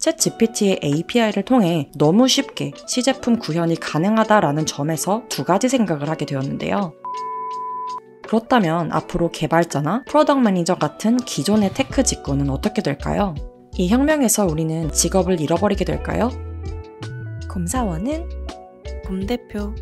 챗GPT의 API를 통해 너무 쉽게 시제품 구현이 가능하다라는 점에서 두 가지 생각을 하게 되었는데요. 그렇다면 앞으로 개발자나 프로덕트 매니저 같은 기존의 테크 직군은 어떻게 될까요? 이 혁명에서 우리는 직업을 잃어버리게 될까요? 곰사원은 곰대표.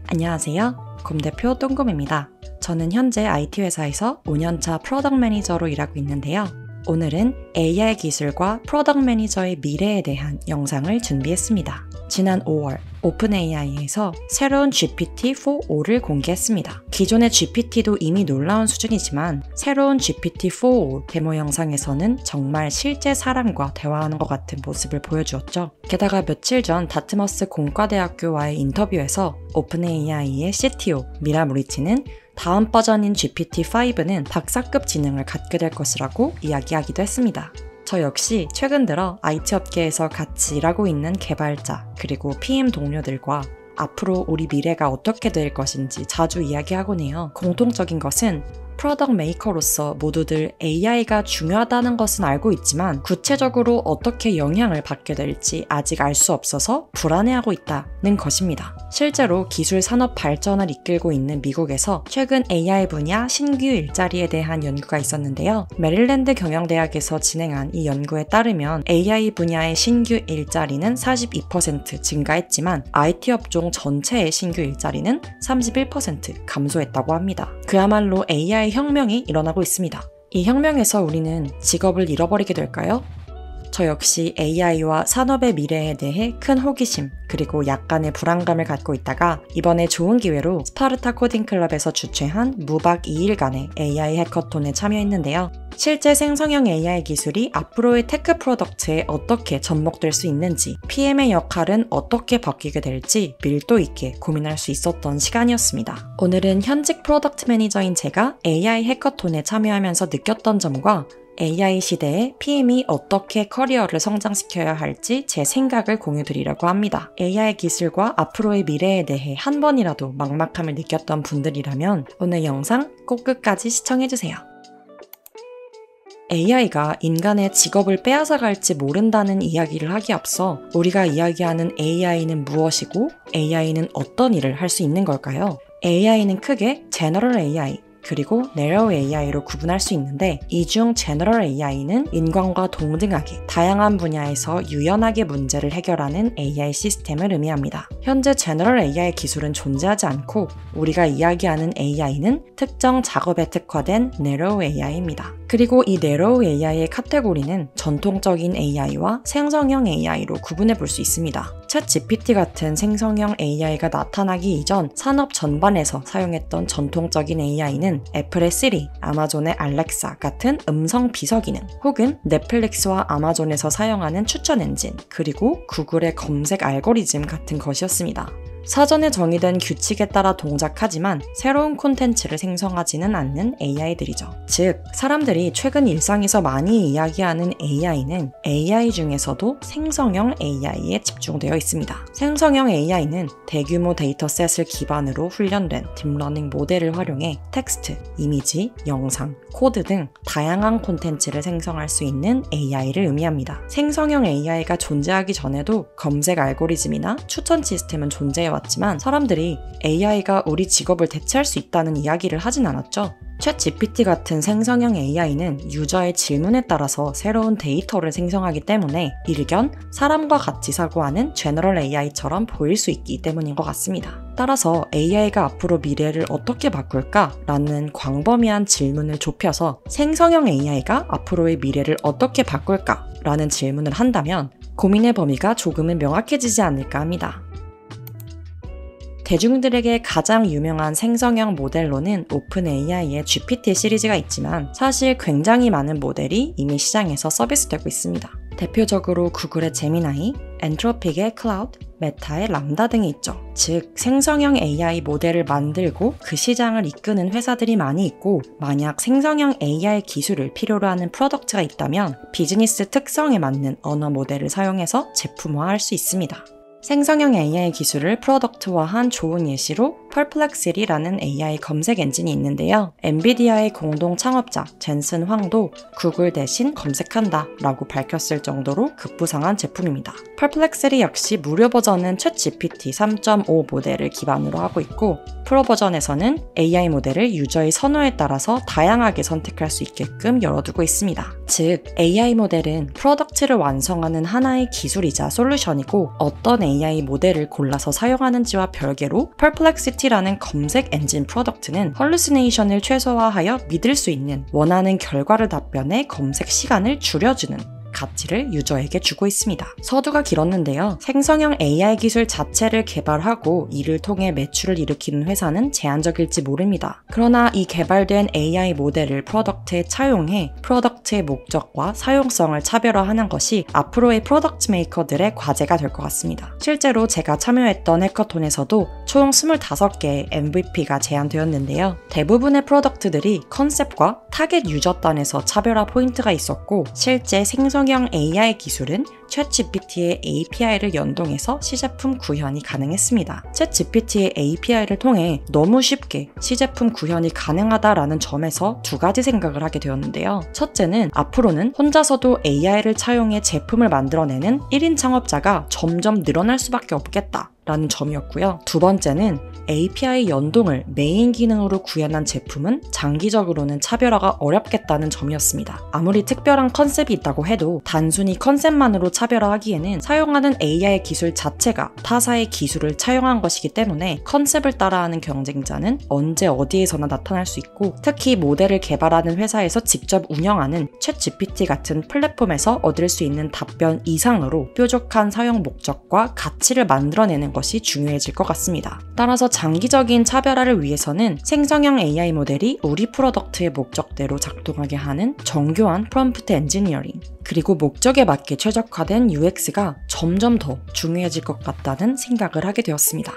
안녕하세요. 곰대표 똥곰입니다. 저는 현재 IT 회사에서 5년차 프로덕트 매니저로 일하고 있는데요. 오늘은 AI 기술과 프로덕트 매니저의 미래에 대한 영상을 준비했습니다. 지난 5월 오픈AI에서 새로운 GPT-4o를 공개했습니다. 기존의 GPT도 이미 놀라운 수준이지만 새로운 GPT-4o 데모 영상에서는 정말 실제 사람과 대화하는 것 같은 모습을 보여주었죠. 게다가 며칠 전 다트머스 공과대학교와의 인터뷰에서 오픈AI의 CTO 미라 무리치는 다음 버전인 GPT-5는 박사급 지능을 갖게 될 것이라고 이야기하기도 했습니다. 저 역시 최근 들어 IT 업계에서 같이 일하고 있는 개발자 그리고 PM 동료들과 앞으로 우리 미래가 어떻게 될 것인지 자주 이야기하곤 해요. 공통적인 것은 프로덕트 메이커로서 모두들 AI가 중요하다는 것은 알고 있지만 구체적으로 어떻게 영향을 받게 될지 아직 알 수 없어서 불안해하고 있다는 것입니다. 실제로 기술 산업 발전을 이끌고 있는 미국에서 최근 AI 분야 신규 일자리에 대한 연구가 있었는데요. 메릴랜드 경영대학에서 진행한 이 연구에 따르면 AI 분야의 신규 일자리는 42% 증가했지만 IT 업종 전체의 신규 일자리는 31% 감소했다고 합니다. 그야말로 AI 혁명이 일어나고 있습니다. 이 혁명에서 우리는 직업을 잃어버리게 될까요? 저 역시 AI와 산업의 미래에 대해 큰 호기심 그리고 약간의 불안감을 갖고 있다가 이번에 좋은 기회로 스파르타 코딩 클럽에서 주최한 무박 2일간의 AI 해커톤에 참여했는데요. 실제 생성형 AI 기술이 앞으로의 테크 프로덕트에 어떻게 접목될 수 있는지, PM의 역할은 어떻게 바뀌게 될지 밀도 있게 고민할 수 있었던 시간이었습니다. 오늘은 현직 프로덕트 매니저인 제가 AI 해커톤에 참여하면서 느꼈던 점과 AI 시대에 PM이 어떻게 커리어를 성장시켜야 할지 제 생각을 공유드리려고 합니다. AI 기술과 앞으로의 미래에 대해 한 번이라도 막막함을 느꼈던 분들이라면 오늘 영상 꼭 끝까지 시청해주세요. AI가 인간의 직업을 빼앗아갈지 모른다는 이야기를 하기에 앞서 우리가 이야기하는 AI는 무엇이고 AI는 어떤 일을 할 수 있는 걸까요? AI는 크게 General AI, 그리고 Narrow AI로 구분할 수 있는데 이 중 General AI는 인간과 동등하게 다양한 분야에서 유연하게 문제를 해결하는 AI 시스템을 의미합니다. 현재 General AI 기술은 존재하지 않고 우리가 이야기하는 AI는 특정 작업에 특화된 Narrow AI입니다. 그리고 이 Narrow AI의 카테고리는 전통적인 AI와 생성형 AI로 구분해 볼 수 있습니다. 챗GPT 같은 생성형 AI가 나타나기 이전 산업 전반에서 사용했던 전통적인 AI는 애플의 시리, 아마존의 알렉사 같은 음성 비서 기능, 혹은 넷플릭스와 아마존에서 사용하는 추천 엔진, 그리고 구글의 검색 알고리즘 같은 것이었습니다. 사전에 정의된 규칙에 따라 동작하지만 새로운 콘텐츠를 생성하지는 않는 AI들이죠. 즉, 사람들이 최근 일상에서 많이 이야기하는 AI는 AI 중에서도 생성형 AI에 집중되어 있습니다. 생성형 AI는 대규모 데이터셋을 기반으로 훈련된 딥러닝 모델을 활용해 텍스트, 이미지, 영상, 코드 등 다양한 콘텐츠를 생성할 수 있는 AI를 의미합니다. 생성형 AI가 존재하기 전에도 검색 알고리즘이나 추천 시스템은 왔지만 사람들이 AI가 우리 직업을 대체할 수 있다는 이야기를 하진 않았죠. 챗GPT 같은 생성형 AI는 유저의 질문에 따라서 새로운 데이터를 생성하기 때문에 일견 사람과 같이 사고하는 General AI처럼 보일 수 있기 때문인 것 같습니다. 따라서 AI가 앞으로 미래를 어떻게 바꿀까? 라는 광범위한 질문을 좁혀서 생성형 AI가 앞으로의 미래를 어떻게 바꿀까? 라는 질문을 한다면 고민의 범위가 조금은 명확해지지 않을까 합니다. 대중들에게 가장 유명한 생성형 모델로는 오픈AI의 GPT 시리즈가 있지만 사실 굉장히 많은 모델이 이미 시장에서 서비스되고 있습니다. 대표적으로 구글의 제미나이, 엔트로픽의 클라우드, 메타의 람다 등이 있죠. 즉, 생성형 AI 모델을 만들고 그 시장을 이끄는 회사들이 많이 있고 만약 생성형 AI 기술을 필요로 하는 프로덕트가 있다면 비즈니스 특성에 맞는 언어 모델을 사용해서 제품화할 수 있습니다. 생성형 AI 기술을 프로덕트화한 좋은 예시로 Perplexity라는 AI 검색 엔진이 있는데요. 엔비디아의 공동 창업자 젠슨 황도 구글 대신 검색한다 라고 밝혔을 정도로 급부상한 제품입니다. Perplexity 역시 무료 버전은 챗GPT 3.5 모델을 기반으로 하고 있고 프로 버전에서는 AI 모델을 유저의 선호에 따라서 다양하게 선택할 수 있게끔 열어두고 있습니다. 즉, AI 모델은 프로덕트를 완성하는 하나의 기술이자 솔루션이고 어떤 AI 모델을 골라서 사용하는지와 별개로 Perplexity라는 검색 엔진 프로덕트는 헐루시네이션을 최소화하여 믿을 수 있는 원하는 결과를 답변해 검색 시간을 줄여주는 가치를 유저에게 주고 있습니다. 서두가 길었는데요. 생성형 AI 기술 자체를 개발하고 이를 통해 매출을 일으키는 회사는 제한적일지 모릅니다. 그러나 이 개발된 AI 모델을 프로덕트에 차용해 프로덕트의 목적과 사용성을 차별화하는 것이 앞으로의 프로덕트 메이커들의 과제가 될 것 같습니다. 실제로 제가 참여했던 해커톤에서도 총 25개의 MVP가 제안되었는데요. 대부분의 프로덕트들이 컨셉과 타겟 유저단에서 차별화 포인트가 있었고 실제 생성형 AI 기술은 챗GPT의 API를 연동해서 시제품 구현이 가능했습니다. 챗GPT의 API를 통해 너무 쉽게 시제품 구현이 가능하다라는 점에서 두 가지 생각을 하게 되었는데요. 첫째는 앞으로는 혼자서도 AI를 차용해 제품을 만들어내는 1인 창업자가 점점 늘어날 수밖에 없겠다 라는 점이었고요. 두 번째는 API 연동을 메인 기능으로 구현한 제품은 장기적으로는 차별화가 어렵겠다는 점이었습니다. 아무리 특별한 컨셉이 있다고 해도 단순히 컨셉만으로 차별화하기에는 사용하는 AI 기술 자체가 타사의 기술을 차용한 것이기 때문에 컨셉을 따라하는 경쟁자는 언제 어디에서나 나타날 수 있고 특히 모델을 개발하는 회사에서 직접 운영하는 챗GPT 같은 플랫폼에서 얻을 수 있는 답변 이상으로 뾰족한 사용 목적과 가치를 만들어내는 것이 중요해질 것 같습니다. 따라서 장기적인 차별화를 위해서는 생성형 AI 모델이 우리 프로덕트의 목적대로 작동하게 하는 정교한 프롬프트 엔지니어링 그리고 목적에 맞게 최적화된 UX가 점점 더 중요해질 것 같다는 생각을 하게 되었습니다.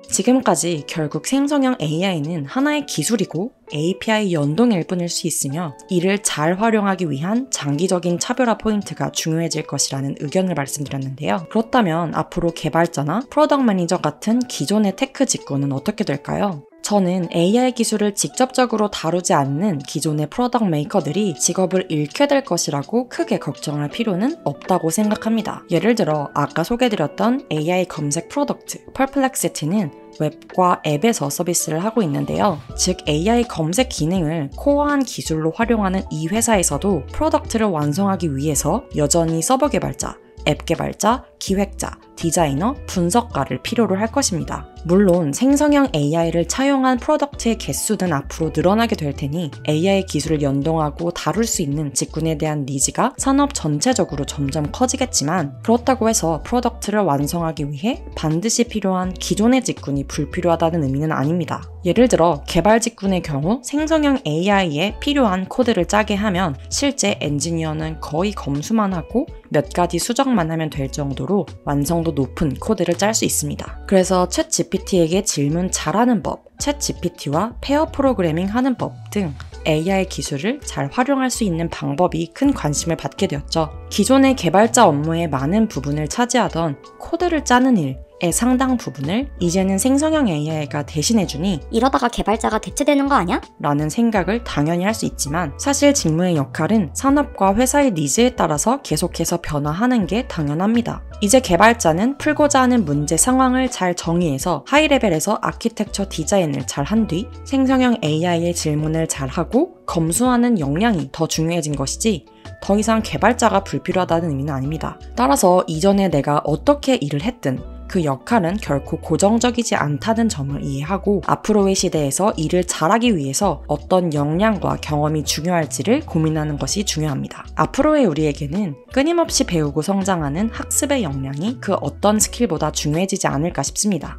지금까지 결국 생성형 AI는 하나의 기술이고 API 연동일 뿐일 수 있으며 이를 잘 활용하기 위한 장기적인 차별화 포인트가 중요해질 것이라는 의견을 말씀드렸는데요. 그렇다면 앞으로 개발자나 프로덕트 매니저 같은 기존의 테크 직군은 어떻게 될까요? 저는 AI 기술을 직접적으로 다루지 않는 기존의 프로덕트 메이커들이 직업을 잃게 될 것이라고 크게 걱정할 필요는 없다고 생각합니다. 예를 들어 아까 소개드렸던 AI 검색 프로덕트 Perplexity는 웹과 앱에서 서비스를 하고 있는데요. 즉 AI 검색 기능을 코어한 기술로 활용하는 이 회사에서도 프로덕트를 완성하기 위해서 여전히 서버 개발자, 앱 개발자, 기획자, 디자이너, 분석가를 필요로 할 것입니다. 물론 생성형 AI를 차용한 프로덕트의 개수는 앞으로 늘어나게 될 테니 AI 기술을 연동하고 다룰 수 있는 직군에 대한 니즈가 산업 전체적으로 점점 커지겠지만 그렇다고 해서 프로덕트를 완성하기 위해 반드시 필요한 기존의 직군이 불필요하다는 의미는 아닙니다. 예를 들어 개발 직군의 경우 생성형 AI에 필요한 코드를 짜게 하면 실제 엔지니어는 거의 검수만 하고 몇 가지 수정만 하면 될 정도로 완성도 높은 코드를 짤 수 있습니다. 그래서 챗GPT에게 질문 잘하는 법, 챗GPT와 페어 프로그래밍 하는 법 등 AI 기술을 잘 활용할 수 있는 방법이 큰 관심을 받게 되었죠. 기존의 개발자 업무의 많은 부분을 차지하던 코드를 짜는 일의 상당 부분을 이제는 생성형 AI가 대신해주니 이러다가 개발자가 대체되는 거 아니야? 라는 생각을 당연히 할 수 있지만 사실 직무의 역할은 산업과 회사의 니즈에 따라서 계속해서 변화하는 게 당연합니다. 이제 개발자는 풀고자 하는 문제 상황을 잘 정의해서 하이레벨에서 아키텍처 디자인을 잘 한 뒤 생성형 AI의 질문을 잘 하고 검수하는 역량이 더 중요해진 것이지 더 이상 개발자가 불필요하다는 의미는 아닙니다. 따라서 이전에 내가 어떻게 일을 했든 그 역할은 결코 고정적이지 않다는 점을 이해하고 앞으로의 시대에서 일을 잘하기 위해서 어떤 역량과 경험이 중요할지를 고민하는 것이 중요합니다. 앞으로의 우리에게는 끊임없이 배우고 성장하는 학습의 역량이 그 어떤 스킬보다 중요해지지 않을까 싶습니다.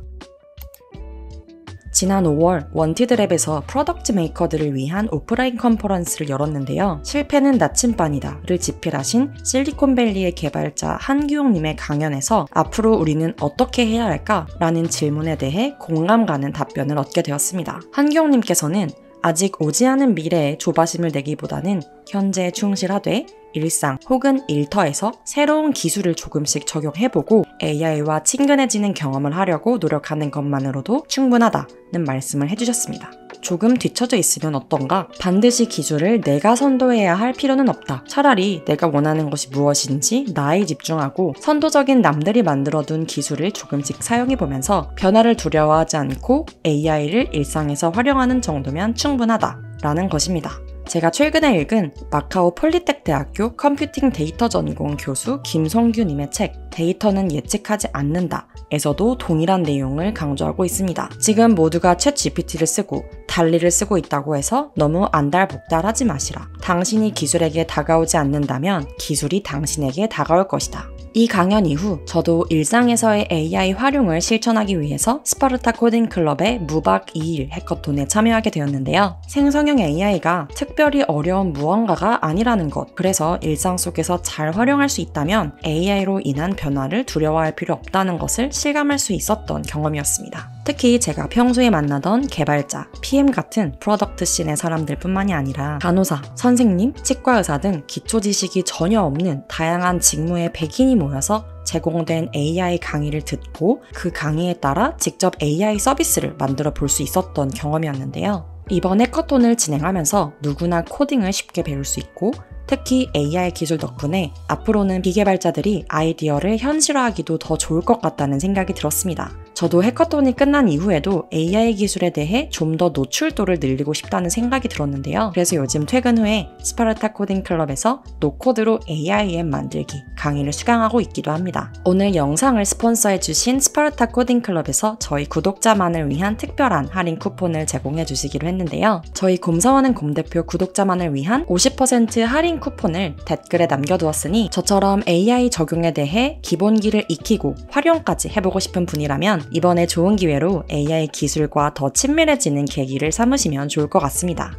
지난 5월 원티드랩에서 프로덕트 메이커들을 위한 오프라인 컨퍼런스를 열었는데요. 실패는 나침반이다를 집필하신 실리콘밸리의 개발자 한규용님의 강연에서 앞으로 우리는 어떻게 해야 할까? 라는 질문에 대해 공감 가는 답변을 얻게 되었습니다. 한규용님께서는 아직 오지 않은 미래에 조바심을 내기보다는 현재에 충실하되 일상 혹은 일터에서 새로운 기술을 조금씩 적용해보고 AI와 친근해지는 경험을 하려고 노력하는 것만으로도 충분하다는 말씀을 해주셨습니다. 조금 뒤처져 있으면 어떤가? 반드시 기술을 내가 선도해야 할 필요는 없다. 차라리 내가 원하는 것이 무엇인지 나에 집중하고 선도적인 남들이 만들어둔 기술을 조금씩 사용해보면서 변화를 두려워하지 않고 AI를 일상에서 활용하는 정도면 충분하다라는 것입니다. 제가 최근에 읽은 마카오 폴리텍 대학교 컴퓨팅 데이터 전공 교수 김성규님의 책 데이터는 예측하지 않는다 에서도 동일한 내용을 강조하고 있습니다. 지금 모두가 챗 GPT를 쓰고 달리를 쓰고 있다고 해서 너무 안달복달하지 마시라. 당신이 기술에게 다가오지 않는다면 기술이 당신에게 다가올 것이다. 이 강연 이후 저도 일상에서의 AI 활용을 실천하기 위해서 스파르타 코딩 클럽의 무박 2일 해커톤에 참여하게 되었는데요. 생성형 AI가 특별히 어려운 무언가가 아니라는 것, 그래서 일상 속에서 잘 활용할 수 있다면 AI로 인한 변화를 두려워할 필요 없다는 것을 실감할 수 있었던 경험이었습니다. 특히 제가 평소에 만나던 개발자, PM 같은 프로덕트 씬의 사람들 뿐만이 아니라 간호사, 선생님, 치과의사 등 기초 지식이 전혀 없는 다양한 직무의 백인이 모여서 제공된 AI 강의를 듣고 그 강의에 따라 직접 AI 서비스를 만들어 볼 수 있었던 경험이었는데요. 이번 해커톤을 진행하면서 누구나 코딩을 쉽게 배울 수 있고 특히 AI 기술 덕분에 앞으로는 비개발자들이 아이디어를 현실화하기도 더 좋을 것 같다는 생각이 들었습니다. 저도 해커톤이 끝난 이후에도 AI 기술에 대해 좀 더 노출도를 늘리고 싶다는 생각이 들었는데요. 그래서 요즘 퇴근 후에 스파르타 코딩 클럽에서 노코드로 AI 앱 만들기 강의를 수강하고 있기도 합니다. 오늘 영상을 스폰서해주신 스파르타 코딩 클럽에서 저희 구독자만을 위한 특별한 할인 쿠폰을 제공해 주시기로 했는데요. 저희 곰사원은 곰대표 구독자만을 위한 50% 할인 쿠폰을 댓글에 남겨두었으니 저처럼 AI 적용에 대해 기본기를 익히고 활용까지 해보고 싶은 분이라면 이번에 좋은 기회로 AI 기술과 더 친밀해지는 계기를 삼으시면 좋을 것 같습니다.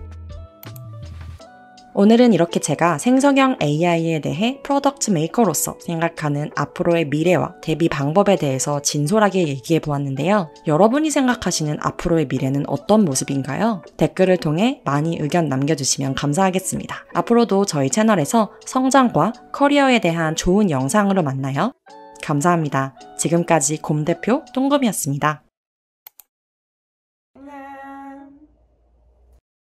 오늘은 이렇게 제가 생성형 AI에 대해 프로덕트 메이커로서 생각하는 앞으로의 미래와 대비 방법에 대해서 진솔하게 얘기해 보았는데요. 여러분이 생각하시는 앞으로의 미래는 어떤 모습인가요? 댓글을 통해 많이 의견 남겨주시면 감사하겠습니다. 앞으로도 저희 채널에서 성장과 커리어에 대한 좋은 영상으로 만나요. 감사합니다. 지금까지 곰대표 똥곰이었습니다.